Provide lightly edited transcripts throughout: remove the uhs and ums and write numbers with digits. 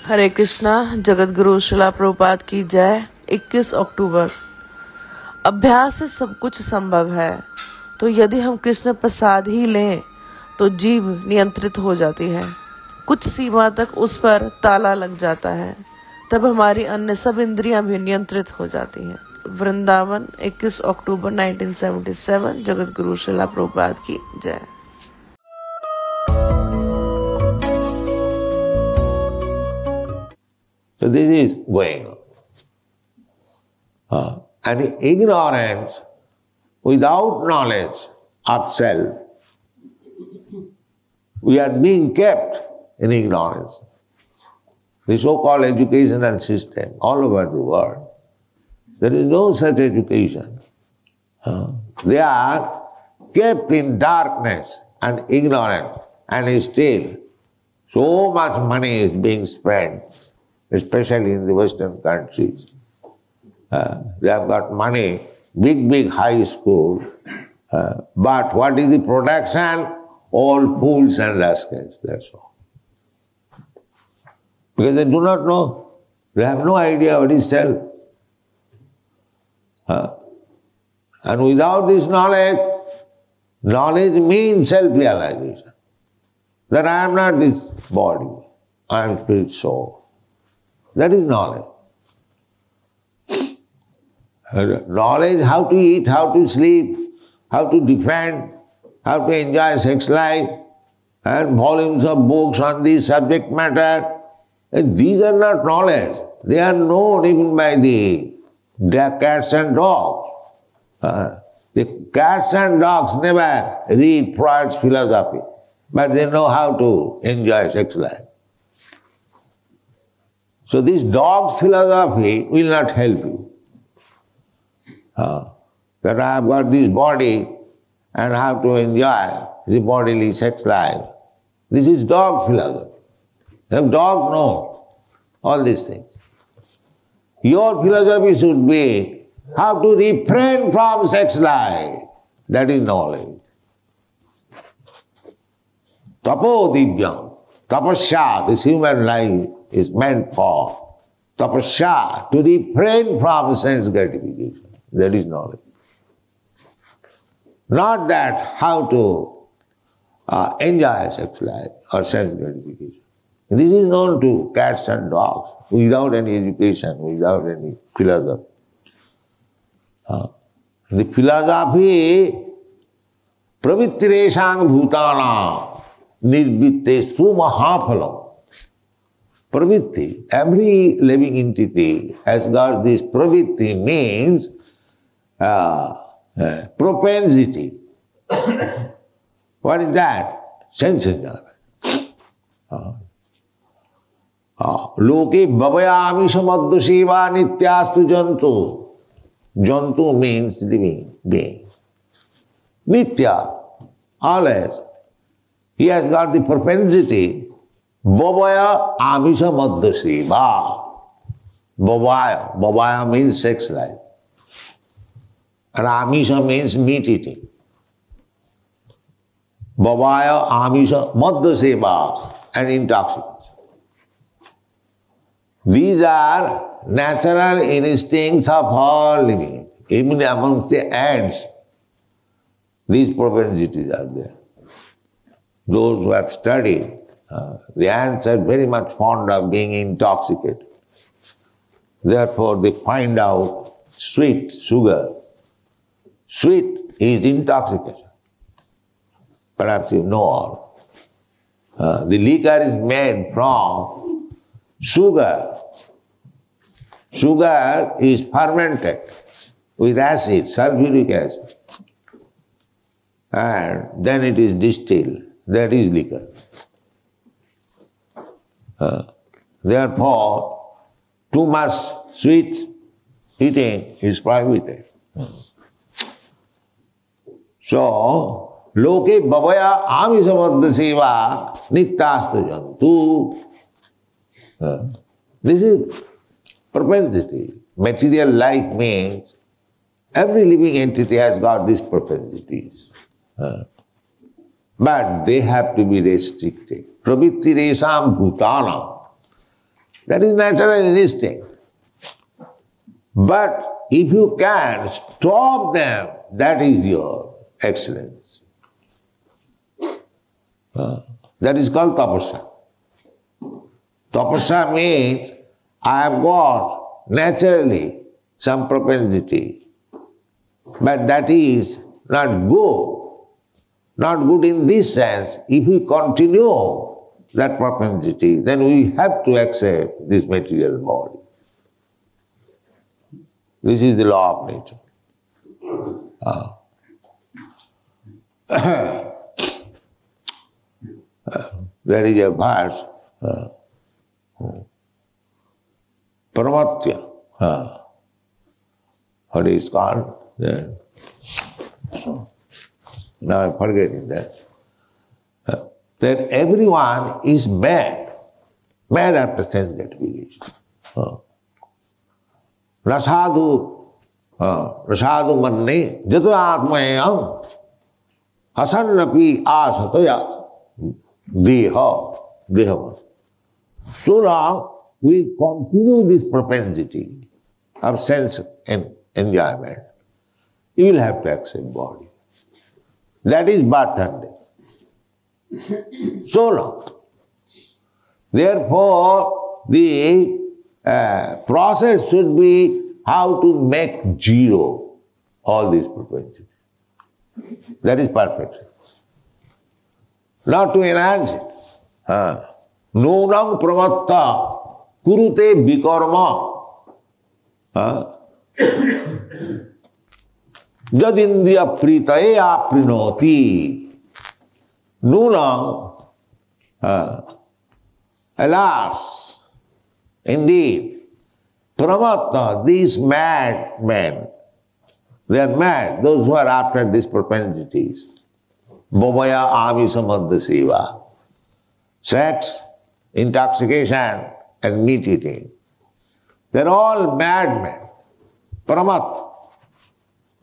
हरे कृष्णा। जगत गुरु श्रीला प्रभुपाद की जय। 21 अक्टूबर। अभ्यास से सब कुछ संभव है, तो यदि हम कृष्ण प्रसाद ही लें तो जीव नियंत्रित हो जाती है। कुछ सीमा तक उस पर ताला लग जाता है, तब हमारी अन्य सब इंद्रियां भी नियंत्रित हो जाती हैं। वृंदावन 21 अक्टूबर 1977। जगत गुरु श्रीला प्रभुपाद की जय। So this is going on. And ignorance without knowledge of self, we are being kept in ignorance. The so-called educational system all over the world, there is no such education. They are kept in darkness and ignorance, and still so much money is being spent, especially in the Western countries. They have got money, big high schools, but what is the production? All fools and rascals, that's all. Because they do not know. They have no idea what is self. And without this knowledge, knowledge means self-realization. That I am not this body, I am spirit soul. That is knowledge. Knowledge how to eat, how to sleep, how to defend, how to enjoy sex life, and volumes of books on this subject matter. And these are not knowledge. They are known even by the cats and dogs. The cats and dogs never read Freud's philosophy, but they know how to enjoy sex life. So this dog's philosophy will not help you. That I have got this body and I have to enjoy the bodily sex life. This is dog philosophy. The dog knows all these things. Your philosophy should be how to refrain from sex life. That is knowledge. Tapo divyam. Tapasya, this human life is meant for tapasya, to refrain from sense gratification. That is knowledge. Not that how to enjoy sex life or sense gratification. This is known to cats and dogs without any education, without any philosophy. The philosophy pravittireshang bhutana nirvittesu mahaphalam. Pravitti, every living entity has got this pravitti, means propensity. What is that? Sense enjoyment. Loke bhavayami samadhu seva nityastu jantu. Jantu means living being. Nitya, always. He has got the propensity. Bhavaya amisa madhu seva. Bhavaya means sex life. And amisa means meat eating. Bhavaya amisa madhu seva, and intoxication. These are natural instincts of all living. Even amongst the ants, these propensities are there. Those who have studied, the ants are very much fond of being intoxicated. Therefore, they find out sweet, sugar. Sweet is intoxication. Perhaps you know all. The liquor is made from sugar. Sugar is fermented with acid, sulfuric acid, and then it is distilled. That is liquor. Therefore, too much sweet eating is prohibited. So, loke bhavaya amisamadha seva nityastu jantu. This is propensity. Material life means every living entity has got these propensities. But they have to be restricted. Pravittiresham bhutana. That is natural instinct. But if you can stop them, that is your excellence. That is called tapasya. Tapasya means I have got naturally some propensity, but that is not good. Not good in this sense. If we continue that propensity, then we have to accept this material body. This is the law of nature. There is a verse, Pramatya. What is called? Now I'm forgetting that. That everyone is mad after sense gratification. Rasadu manne jato atmayam hasannapi asataya deha. So long we continue this propensity of sense and enjoyment, you will have to accept body. That is birth and death. So long. Therefore, the process should be how to make zero all these propensities. That is perfection. Not to enhance it. Nunam pramatta kurute vikarma. Jadindriya pritaye aprinoti. Nunam, alas, indeed, pramatta, these mad men, they are mad, those who are after these propensities. Bhavaya amisamadha seva. Sex, intoxication, and meat eating. They are all madmen. Pramat.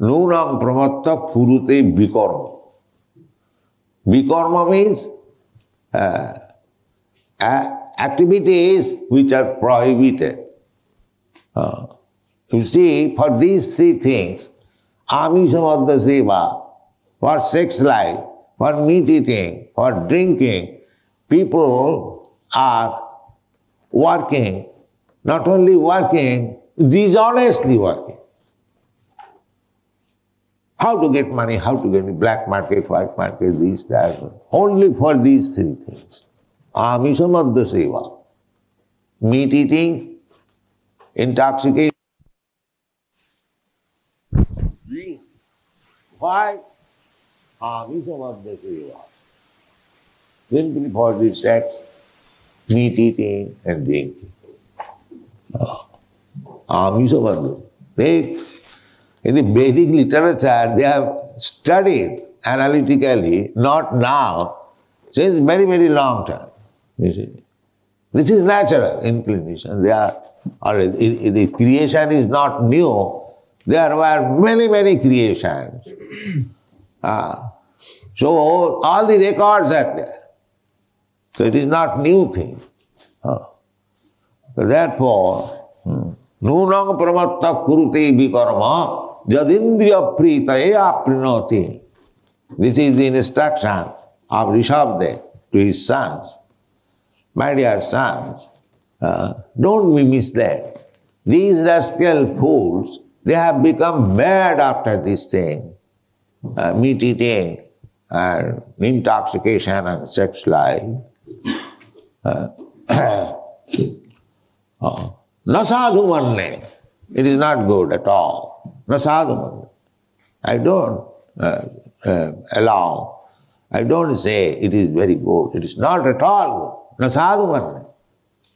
Nunam pramatta purute vikarma. Vikarma means activities which are prohibited. You see, for these three things, amisamadha seva, for sex life, for meat eating, for drinking, people are working, not only working, dishonestly working. How to get money, how to get black market, white market, this, that, only for these three things. Amisamadha seva, meat eating, intoxication. Why? Amisamadha seva. Simply for this sex, meat eating and drinking. Amisamadha. In the Vedic literature, they have studied analytically, not now, since very, very long time. You see. This is natural inclination. They are already, the creation is not new. There were many, many creations. So all the records are there. So it is not new thing. So therefore, nunang pramatta kurute vikarma jadindriya pritaye aprinoti. This is the instruction of Rishabdev to his sons. My dear sons, don't be misled. These rascal fools, they have become mad after this thing, meat eating and intoxication and sex life. Nasadhu manne. It is not good at all. Nasadhu manne. I don't allow. I don't say it is very good. It is not at all good. Nasadhu manne.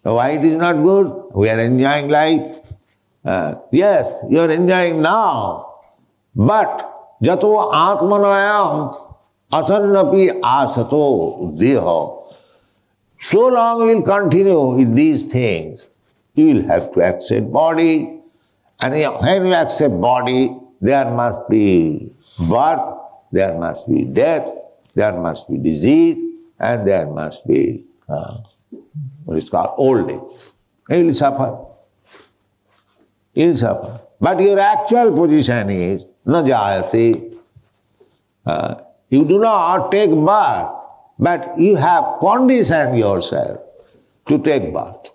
Why it is not good? We are enjoying life. Yes, you are enjoying now. But jato atmanayam asannapi asato deha. So long we will continue with these things. You will have to accept body. And when you accept body, there must be birth, there must be death, there must be disease, and there must be what is called old age. You will suffer. You will suffer. But your actual position is na jayate. You do not take birth, but you have conditioned yourself to take birth.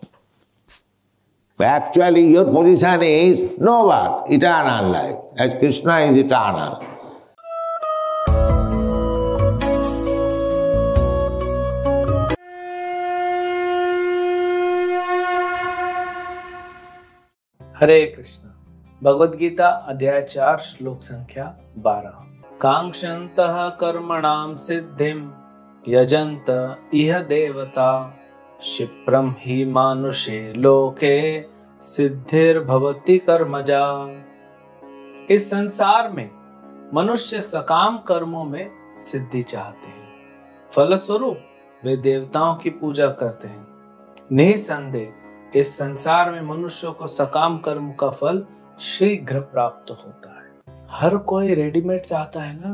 Actually, your position is no birth, eternal life, as Krishna is eternal. हरे कृष्ण। भगवद गीता अध्याय 4 श्लोक संख्या 12। कांक्षन्तः कर्मणां सिद्धिं यजन्त इह देवता क्षिप्रं हि मानुषे लोके सिद्धिर्भवति कर्मजा। इस संसार में मनुष्य सकाम कर्मों में सिद्धि चाहते हैं, फलस्वरूप वे देवताओं की पूजा करते हैं। निसंदेह इस संसार में मनुष्यों को सकाम कर्म का फल शीघ्र प्राप्त होता है। हर कोई रेडीमेड चाहता है ना,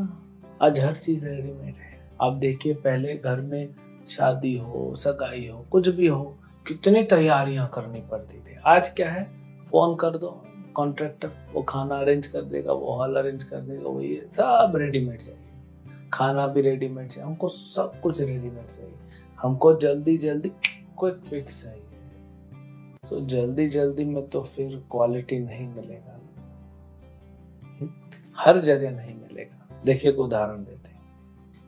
आज हर चीज रेडीमेड है। आप देखिए, पहले घर में शादी हो, सगाई हो, कुछ भी हो, कितनी तैयारियां करनी पड़ती थी। आज क्या है, फोन कर दो, कॉन्ट्रैक्टर वो खाना अरेंज कर देगा, वो हॉल अरेंज कर देगा, वो ये सब रेडीमेड चाहिए। खाना भी रेडीमेड चाहिए, हमको सब कुछ रेडीमेड चाहिए। हमको जल्दी जल्दी क्विक फिक्स चाहिए। तो जल्दी जल्दी में तो फिर क्वालिटी नहीं मिलेगा, हर जगह नहीं मिलेगा। देखिए एक उदाहरण देते हैं,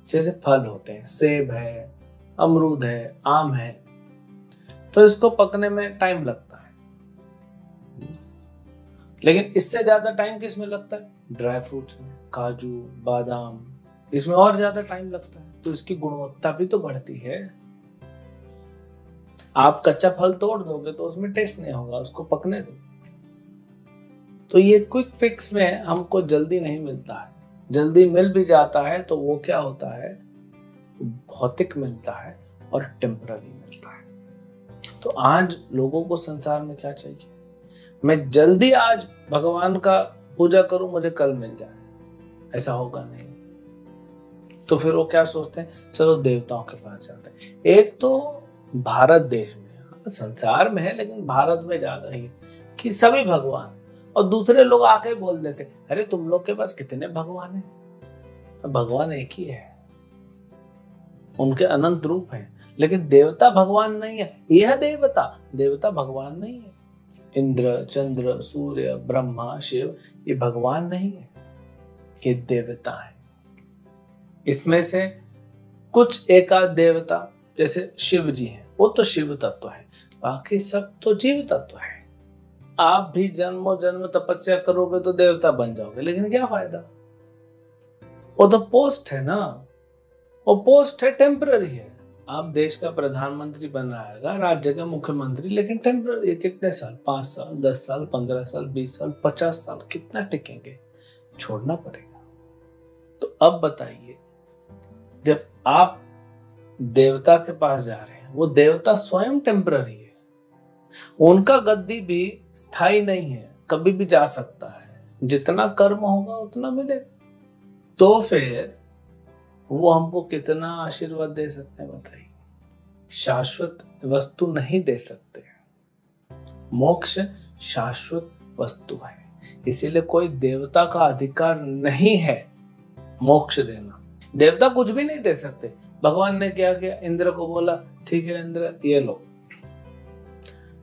जैसे फल होते हैं, सेब है, अमरूद है, आम है, तो इसको पकने में टाइम लगता है। लेकिन इससे ज्यादा टाइम किस में लगता है? ड्राई फ्रूट्स में, काजू, बादाम, इसमें और ज्यादा टाइम लगता है। तो इसकी गुणवत्ता भी तो बढ़ती है। आप कच्चा फल तोड़ दोगे तो उसमें टेस्ट नहीं होगा, उसको पकने दो। तो ये क्विक फिक्स में हमको जल्दी नहीं मिलता है। जल्दी मिल भी जाता है तो वो क्या होता है, भौतिक मिलता है और टेम्पररी मिलता है। तो आज लोगों को संसार में क्या चाहिए, मैं जल्दी आज भगवान का पूजा करूं, मुझे कल मिल जाए। ऐसा होगा नहीं। तो फिर वो क्या सोचते हैं, चलो देवताओं के पास जाते हैं। एक तो भारत देश में, संसार में है लेकिन भारत में ज्यादा ही कि सभी भगवान, और दूसरे लोग आके बोल देते, अरे तुम लोग के पास कितने भगवान हैं? भगवान एक ही है, उनके अनंत रूप हैं, लेकिन देवता भगवान नहीं है। यह देवता, देवता भगवान नहीं है। इंद्र, चंद्र, सूर्य, ब्रह्मा, शिव, ये भगवान नहीं है, ये देवता है। इसमें से कुछ एकाध देवता जैसे शिव जी हैं, वो तो शिव तत्व है, बाकी सब तो जीव तत्व है। आप भी जन्मों जन्म तपस्या करोगे तो देवता बन जाओगे, लेकिन क्या फायदा? वो तो पोस्ट है ना, वो पोस्ट है, टेम्पररी है। आप देश का प्रधानमंत्री बन रहेगा, राज्य का मुख्यमंत्री, लेकिन टेम्पररी। कितने साल? 5 साल, 10 साल, 15 साल, 20 साल, 50 साल, कितना टिकेंगे? छोड़ना पड़ेगा। तो अब बताइए, जब आप देवता के पास जा रहे हैं, वो देवता स्वयं टेम्पररी है, उनका गद्दी भी स्थायी नहीं है, कभी भी जा सकता है। जितना कर्म होगा उतना मिलेगा। तो फिर वो हमको कितना आशीर्वाद दे सकते हैं बताइए? शाश्वत वस्तु नहीं दे सकते। मोक्ष शाश्वत वस्तु है, इसीलिए कोई देवता का अधिकार नहीं है मोक्ष देना। देवता कुछ भी नहीं दे सकते। भगवान ने क्या किया, इंद्र को बोला, ठीक है इंद्र, ये लो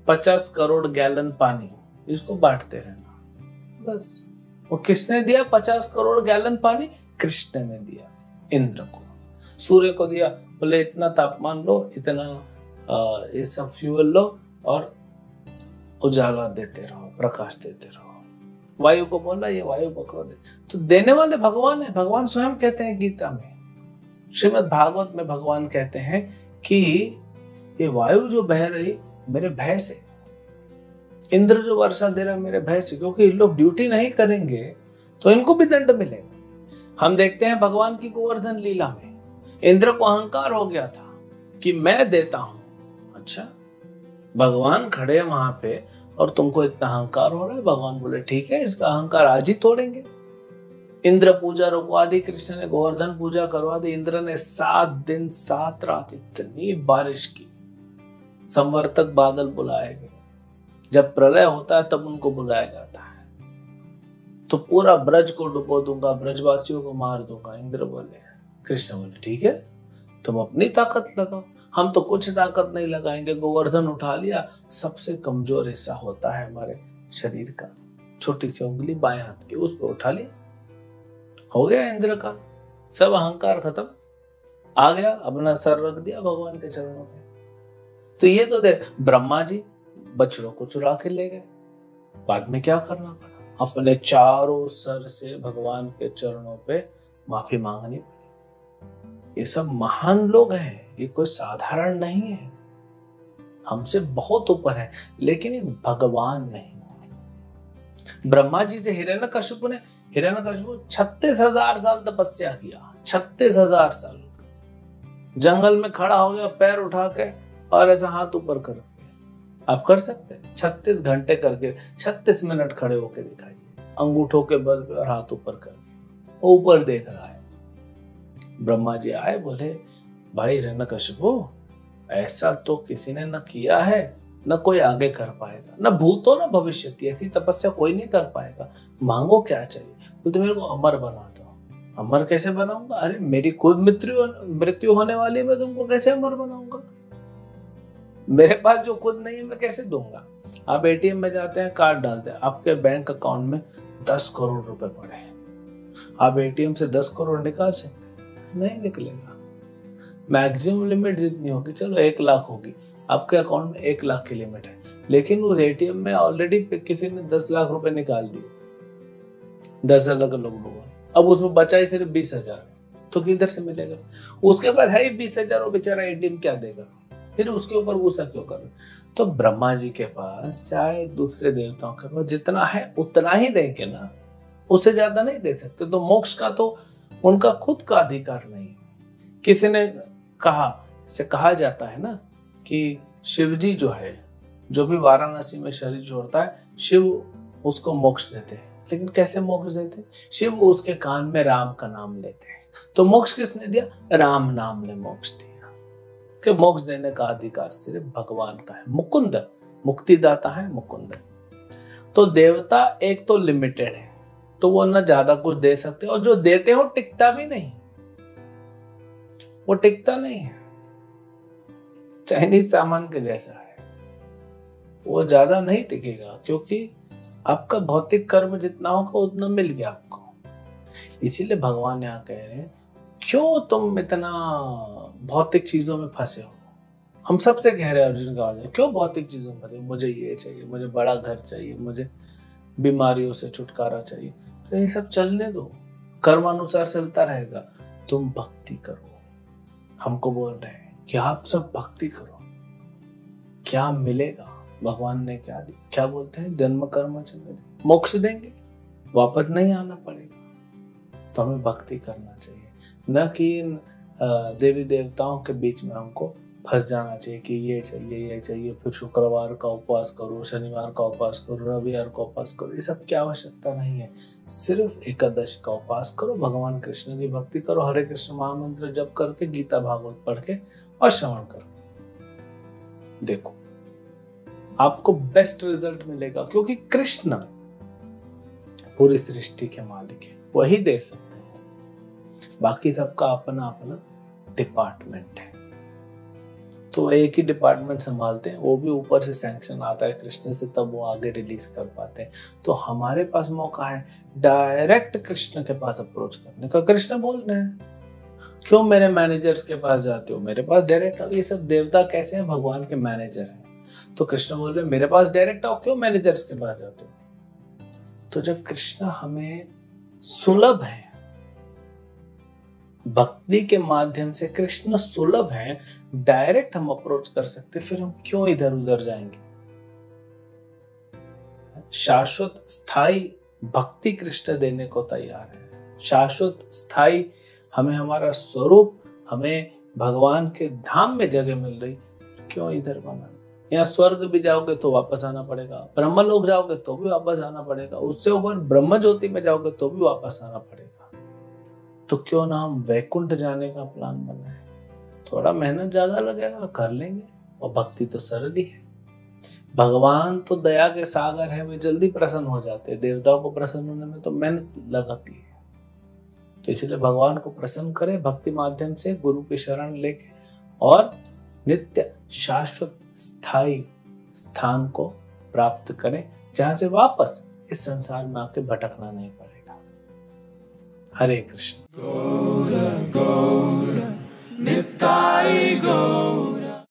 50 करोड़ गैलन पानी, इसको बांटते रहना। बस। वो किसने दिया 50 करोड़ गैलन पानी? कृष्ण ने दिया इंद्र को। सूर्य को दिया, बोले इतना तापमान लो, इतना ये सब फ्यूल लो और उजाला देते रहो, प्रकाश देते रहो। वायु को बोला, ये वायु पकड़ो दे। तो देने वाले भगवान है। भगवान स्वयं कहते हैं गीता में, श्रीमद् भागवत में भगवान कहते हैं कि ये वायु जो बह रही मेरे भय से, इंद्र जो वर्षा दे रहा मेरे भय से, क्योंकि लोग ड्यूटी नहीं करेंगे तो इनको भी दंड मिलेगा। हम देखते हैं भगवान की गोवर्धन लीला में इंद्र को अहंकार हो गया था कि मैं देता हूं। अच्छा, भगवान खड़े वहां पे और तुमको इतना अहंकार हो रहा है। भगवान बोले ठीक है, इसका अहंकार आज ही तोड़ेंगे। इंद्र पूजा रुकवा दी, कृष्ण ने गोवर्धन पूजा करवा दी। इंद्र ने 7 दिन 7 रात इतनी बारिश की, संवर्तक बादल बुलाए गए, जब प्रलय होता है तब उनको बुलाया जाता है। तो पूरा ब्रज को डुबो दूंगा, ब्रजवासियों को मार दूंगा, इंद्र बोले। कृष्ण बोले ठीक है, तुम अपनी ताकत लगाओ, हम तो कुछ ताकत नहीं लगाएंगे। गोवर्धन उठा लिया, सबसे कमजोर हिस्सा होता है हमारे शरीर का, छोटी सी उंगली बाएं हाथ की, उस पर उठा लिया, हो गया इंद्र का सब अहंकार खत्म। आ गया, अपना सर रख दिया भगवान के चरणों पे। तो ये तो देख, ब्रह्मा जी बछड़ों को चुरा के ले गए, बाद में क्या करना पड़ा, अपने चारों सर से भगवान के चरणों पे माफी मांगनी पड़ी। ये सब महान लोग हैं, ये कोई साधारण नहीं है, हमसे बहुत ऊपर है, लेकिन एक भगवान नहीं। ब्रह्मा जी से हिरण्यकशिपु 36,000 साल तपस्या किया, 36,000 साल। जंगल में खड़ा हो गया, पैर उठा के और ऐसा हाथ ऊपर कर, आप कर सकते हैं? 36 घंटे करके 36 मिनट खड़े होकर दिखाइए, अंगूठों के बल पे और हाथ ऊपर करके, ऊपर देख रहा है। ब्रह्मा जी आए, बोले भाई हिरण्यकशिपु, ऐसा तो किसी ने न किया है, न कोई आगे कर पाएगा, न भूतो न भविष्यति, ऐसी तपस्या कोई नहीं कर पाएगा, मांगो क्या चाहिए? बोलते मेरे को अमर बना दो। अमर कैसे बनाऊंगा? अरे मेरी खुद मृत्यु होने वाली है, मैं तुमको कैसे अमर बनाऊंगा? मेरे पास जो खुद नहीं है मैं कैसे दूंगा? आप एटीएम में जाते हैं, कार्ड डालते हैं, आपके बैंक अकाउंट में 10 करोड़ रुपए पड़े हैं, आप एटीएम से 10 करोड़ निकाल सकते हैं? नहीं निकलेगा। मैक्सिमम लिमिट जितनी होगी, चलो 1 लाख होगी, आपके अकाउंट में 1 लाख की लिमिट है, लेकिन उस एटीएम में ऑलरेडी किसी ने 10 लाख रुपए निकाल दिए, 10 अलग अलग लोगों, अब उसमें बचा ही सिर्फ 20,000, तो किधर से मिलेगा? उसके बाद है ही 20,000, वो बेचारा एटीएम क्या देगा? फिर उसके ऊपर गुस्सा क्यों कर? तो ब्रह्मा जी के पास चाहे दूसरे देवताओं के पास जितना है उतना ही देंगे ना, उससे ज्यादा नहीं दे सकते। तो मोक्ष का तो उनका खुद का अधिकार नहीं। किसी ने कहा जाता है ना कि शिव जी जो है, जो भी वाराणसी में शरीर छोड़ता है, शिव उसको मोक्ष देते हैं। लेकिन कैसे मोक्ष देते हैं? शिव उसके कान में राम का नाम लेते हैं। तो मोक्ष किसने दिया? राम नाम ने मोक्ष दिया। कि मोक्ष देने का अधिकार सिर्फ भगवान का है। मुकुंद, मुक्तिदाता है मुकुंद। तो देवता एक तो लिमिटेड है, तो वो ना ज्यादा कुछ दे सकते, और जो देते हो टिकता भी नहीं, वो टिकता नहीं है, चाइनीज सामान के जैसा है, वो ज्यादा नहीं टिकेगा, क्योंकि आपका भौतिक कर्म जितना होगा उतना मिल गया आपको। इसीलिए भगवान यहाँ कह रहे हैं, क्यों तुम इतना भौतिक चीजों में फंसे हो? हम सबसे कह रहे हैं अर्जुन का, क्यों भौतिक चीजों में फंसे? मुझे ये चाहिए, मुझे बड़ा घर चाहिए, मुझे बीमारियों से छुटकारा चाहिए। तो ये सब चलने दो, कर्म अनुसार चलता रहेगा। तुम भक्ति करो। हमको बोल रहे हैं कि आप सब भक्ति करो, क्या मिलेगा? भगवान ने क्या दिया? क्या बोलते हैं? जन्म कर्म चले, मोक्ष देंगे, वापस नहीं आना पड़ेगा। तो हमें भक्ति करना चाहिए, न कि देवी देवताओं के बीच में हमको फंस जाना चाहिए कि ये चाहिए, फिर शुक्रवार का उपवास करो, शनिवार का उपवास करो, रविवार का उपवास करो। ये सब की आवश्यकता नहीं है। सिर्फ एकादशी का उपवास करो, भगवान कृष्ण की भक्ति करो, हरे कृष्ण महामंत्र जप करके, गीता भागवत पढ़ के और श्रवण करके देखो, आपको बेस्ट रिजल्ट मिलेगा। क्योंकि कृष्ण पूरी सृष्टि के मालिक है, वही दे सकते हैं। बाकी सबका अपना अपना डिपार्टमेंट है, तो एक ही डिपार्टमेंट संभालते हैं, वो भी ऊपर से सैंक्शन आता है कृष्ण से, तब वो आगे रिलीज कर पाते हैं। तो हमारे पास मौका है डायरेक्ट कृष्ण के पास अप्रोच करने का। कृष्ण बोल रहे हैं, क्यों मेरे मैनेजर्स के पास जाते हो? मेरे पास डायरेक्ट आओ। ये सब देवता कैसे हैं? भगवान के मैनेजर हैं। तो कृष्ण बोल रहे हैं, मेरे पास डायरेक्ट आओ, क्यों मैनेजर्स के पास जाते हो? तो जब कृष्ण हमें सुलभ है, भक्ति के माध्यम से कृष्ण सुलभ है, डायरेक्ट हम अप्रोच कर सकते, फिर हम क्यों इधर उधर जाएंगे? शाश्वत स्थायी भक्ति कृष्ण देने को तैयार है। शाश्वत स्थायी हमें हमारा स्वरूप, हमें भगवान के धाम में जगह मिल रही, क्यों इधर बना? यहाँ स्वर्ग भी जाओगे तो वापस आना पड़ेगा, ब्रह्मलोक जाओगे तो भी वापस आना पड़ेगा, उससे ऊपर ब्रह्म ज्योति में जाओगे तो भी वापस आना पड़ेगा। तो क्यों ना हम वैकुंठ जाने का प्लान बनाए? थोड़ा मेहनत ज्यादा लगेगा, कर लेंगे, और भक्ति तो सरल ही है। भगवान तो दया के सागर है, वे जल्दी प्रसन्न हो जाते हैं। देवताओं को प्रसन्न होने में तो मेहनत लगाती है। तो इसलिए भगवान को प्रसन्न करें भक्ति माध्यम से, गुरु की शरण लेके, और नित्य शाश्वत स्थायी स्थान को प्राप्त करें, जहां से वापस इस संसार में आके भटकना नहीं पड़ेगा। हरे कृष्ण। निताई गौर